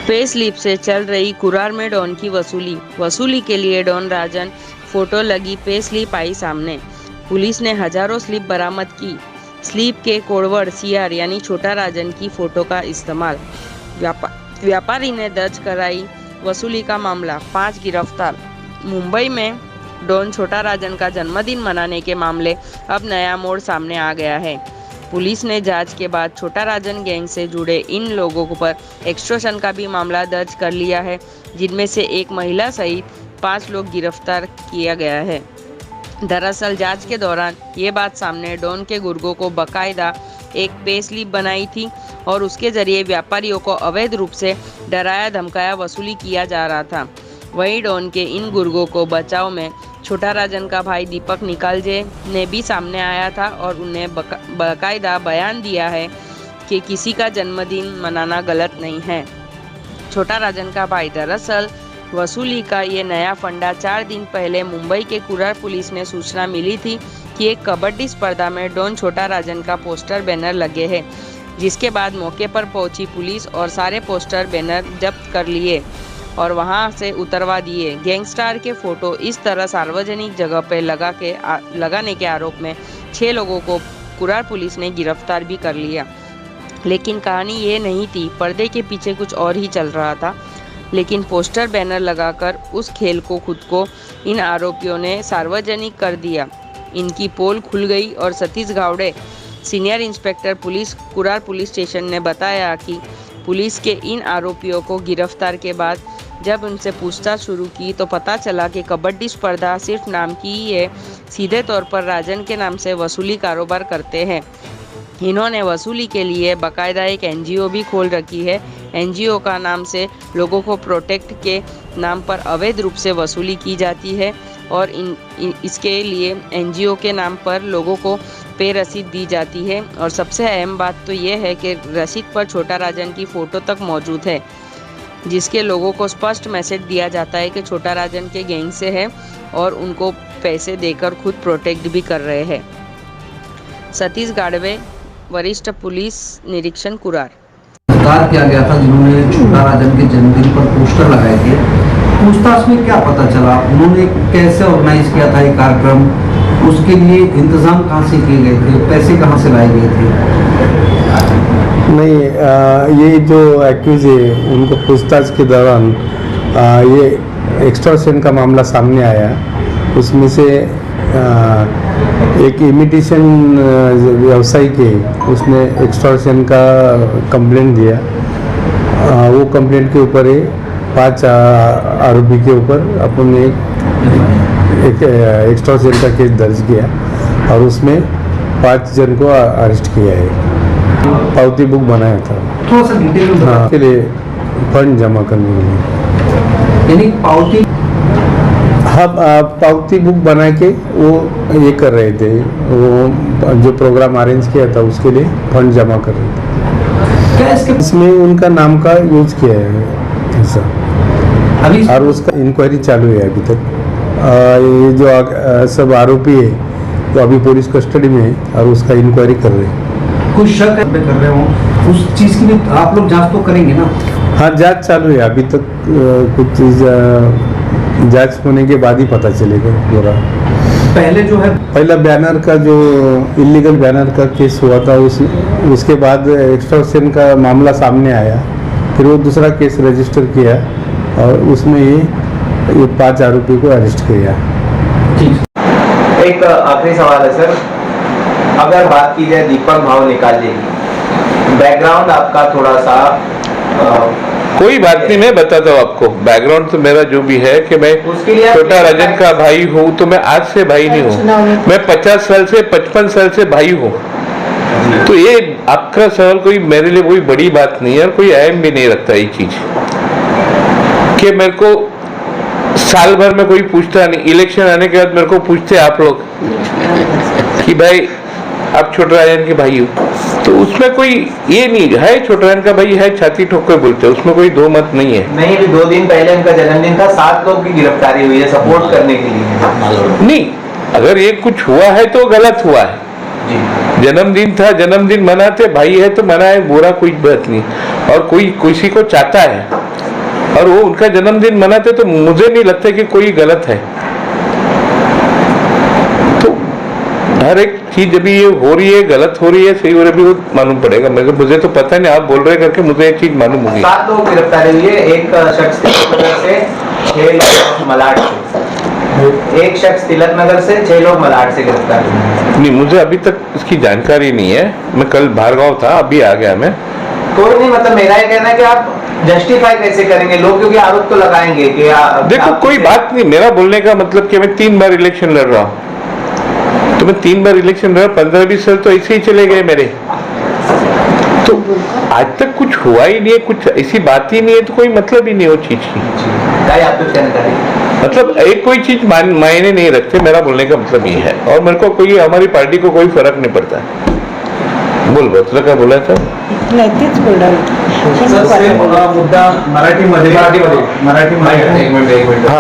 Pay slip से चल रही कुरार में डॉन की वसूली के लिए डॉन राजन फोटो लगी पे स्लिप आई सामने। पुलिस ने हजारों स्लिप बरामद की। स्लिप के कोडवर्ड सीआर यानी छोटा राजन की फोटो का इस्तेमाल। व्यापारी ने दर्ज कराई वसूली का मामला, 5 गिरफ्तार। मुंबई में डॉन छोटा राजन का जन्मदिन मनाने के मामले अब नया मोड़ सामने आ गया है। पुलिस ने जांच के बाद छोटा राजन गैंग से जुड़े इन लोगों पर एक्सटॉर्शन का भी मामला दर्ज कर लिया है, जिनमें से एक महिला सहित 5 लोग गिरफ्तार किया गया है। दरअसल जांच के दौरान ये बात सामने डॉन के गुर्गों को बकायदा एक पे स्लिप बनाई थी और उसके जरिए व्यापारियों को अवैध रूप से डराया धमकाया वसूली किया जा रहा था। वहीं डॉन के इन गुर्गों को बचाव में छोटा राजन का भाई दीपक निकालजे ने भी सामने आया था और उन्हें बाकायदा बयान दिया है कि किसी का जन्मदिन मनाना गलत नहीं है। छोटा राजन का भाई दरअसल वसूली का ये नया फंडा 4 दिन पहले मुंबई के कुरार पुलिस ने सूचना मिली थी कि एक कबड्डी स्पर्धा में डॉन छोटा राजन का पोस्टर बैनर लगे हैं, जिसके बाद मौके पर पहुंची पुलिस और सारे पोस्टर बैनर जब्त कर लिए और वहां से उतरवा दिए। गैंगस्टर के फोटो इस तरह सार्वजनिक जगह पर लगाने के आरोप में 6 लोगों को कुरार पुलिस ने गिरफ्तार भी कर लिया। लेकिन कहानी ये नहीं थी, पर्दे के पीछे कुछ और ही चल रहा था। लेकिन पोस्टर बैनर लगाकर उस खेल को खुद को इन आरोपियों ने सार्वजनिक कर दिया। इनकी पोल खुल गई और Satish Gawade, senior inspector police Kurar police station ने बताया कि पुलिस के इन आरोपियों को गिरफ्तार के बाद जब उनसे पूछताछ शुरू की तो पता चला कि कबड्डी स्पर्धा सिर्फ नाम की ही है, सीधे तौर पर राजन के नाम से वसूली कारोबार करते हैं। इन्होंने वसूली के लिए बाकायदा एक एनजीओ भी खोल रखी है। एनजीओ का नाम से लोगों को प्रोटेक्ट के नाम पर अवैध रूप से वसूली की जाती है और इसके लिए एनजीओ के नाम पर लोगों को पे रसीद दी जाती है। और सबसे अहम बात तो ये है कि रसीद पर छोटा राजन की फ़ोटो तक मौजूद है, जिसके लोगों को स्पष्ट मैसेज दिया जाता है कि छोटा राजन के गैंग से है और उनको पैसे देकर खुद प्रोटेक्ट भी कर रहे हैं। सतीश गाड़वे, वरिष्ठ पुलिस निरीक्षण कुरार। गिरफ्तार किया गया था जिन्होंने छोटा राजन के जन्मदिन पर पोस्टर लगाए थे। पूछताछ में क्या पता चला, उन्होंने कैसे ऑर्गेनाइज किया था ये कार्यक्रम, उसके लिए इंतजाम कहाँ से किए गए थे, पैसे कहाँ से लाए गए थे? नहीं, ये जो एक्यूज है उनको पूछताछ के दौरान ये एक्सटॉर्शन का मामला सामने आया। उसमें से एक इमिटेशन व्यवसायी के उसने एक्सटॉर्शन का कंप्लेंट दिया। वो कंप्लेंट के ऊपर 5 आरोपी के ऊपर अपन ने एक एक्सटॉर्शन का केस दर्ज किया और उसमें 5 जन को अरेस्ट किया है। पावती बुक बनाया था थोड़ा सा डिटेल में हाँ, के लिए फंड जमा करने के लिए। यानी पावती पावती बुक बना के वो ये कर रहे थे, वो जो प्रोग्राम अरेंज किया था उसके लिए फंड जमा कर रहे थे। क्या इसमें उनका नाम का यूज किया है ऐसा अभी और उसका इंक्वायरी चालू है अभी तक। ये जो सब आरोपी है तो अभी पुलिस कस्टडी में है और उसका इंक्वायरी कर रहे हैं। कुछ शक कर रहे हो उस चीज की भी आप लोग जांच तो करेंगे ना? हाँ, जांच चालू है अभी तक। कुछ चीज जांच होने के बाद ही पता चलेगा पूरा। पहले जो है पहला बैनर का जो इलीगल बैनर का केस हुआ था उसके बाद एक्सटॉर्शन का मामला सामने आया, फिर वो दूसरा केस रजिस्टर किया और उसमें ये 5 आरोपी को अरेस्ट किया। एक आखिरी सवाल है सर, अगर बात की जाए दीपक भाव निकालने की, बैकग्राउंड आपका थोड़ा सा कोई बात नहीं, मैं बताता हूँ आपको। बैकग्राउंड तो मेरा जो भी है कि मैं छोटा राजन का भाई हूँ, तो मैं आज से भाई नहीं हूँ, मैं 50 साल से 55 साल से भाई हूँ। तो ये आपका सवाल कोई मेरे लिए कोई बड़ी बात नहीं है और कोई अहम भी नहीं रखता ये चीज कि मेरे को साल भर में कोई पूछता नहीं। इलेक्शन आने के बाद मेरे को पूछते आप लोग कि भाई आप छोटा राजन के भाई हो, तो उसमें कोई ये नहीं है। छोटा राजन का भाई है, छाती ठोक कर बोलते हैं, उसमें कोई दो मत नहीं है। नहीं, 2 दिन पहले उनका जन्मदिन था, 7 लोग की गिरफ्तारी हुई है सपोर्ट करने के लिए। नहीं, अगर ये कुछ हुआ है तो गलत हुआ है। जन्मदिन था, जन्मदिन मनाते, भाई है तो मनाए, बुरा कोई बात नहीं। और कोई किसी को चाहता है और वो उनका जन्मदिन मनाते तो मुझे नहीं लगता कि कोई गलत है। तो हर एक चीज अभी ये हो रही है, गलत हो रही है, सही हो रही है, वो मालूम पड़ेगा। मुझे तो पता नहीं, आप बोल रहे करके मुझे एक चीज मालूम होगी। 7 लोग गिरफ्तारी हुई है, एक शख्स तिलक नगर से, 6 लोग मलाड से। एक शख्स तिलक नगर से, 6 लोग मलाड से गिरफ्तार हुए। नहीं, मुझे अभी तक इसकी जानकारी नहीं है। मैं कल भार्गव था, अभी आ गया मैं। कोई नहीं, मतलब मेरा ये कहना है कि आप जस्टिफाई कैसे करेंगे लोग, क्योंकि आरोप तो लगाएंगे कि देखो कोई बात नहीं, मेरा बोलने का मतलब कि मैं 3 बार इलेक्शन लड़ रहा हूँ, तो मैं 3 बार इलेक्शन लड़ रहा, 15-20 साल तो ऐसे ही चले गए मेरे। तो आज तक कुछ हुआ ही नहीं है, कुछ ऐसी बात ही नहीं है, तो कोई मतलब ही नहीं हो चीज की। आप कुछ कहना चाहेंगे? मतलब एक कोई चीज मायने नहीं रखते, मेरा बोलने का मतलब ये है। और मेरे को कोई, हमारी पार्टी को कोई फर्क नहीं पड़ता। बोल बता क्या बोला था? नाही तेच बोलणार होते. मुद्दा मराठीमध्ये मराठीमध्ये. मराठीमध्ये एक मिनिट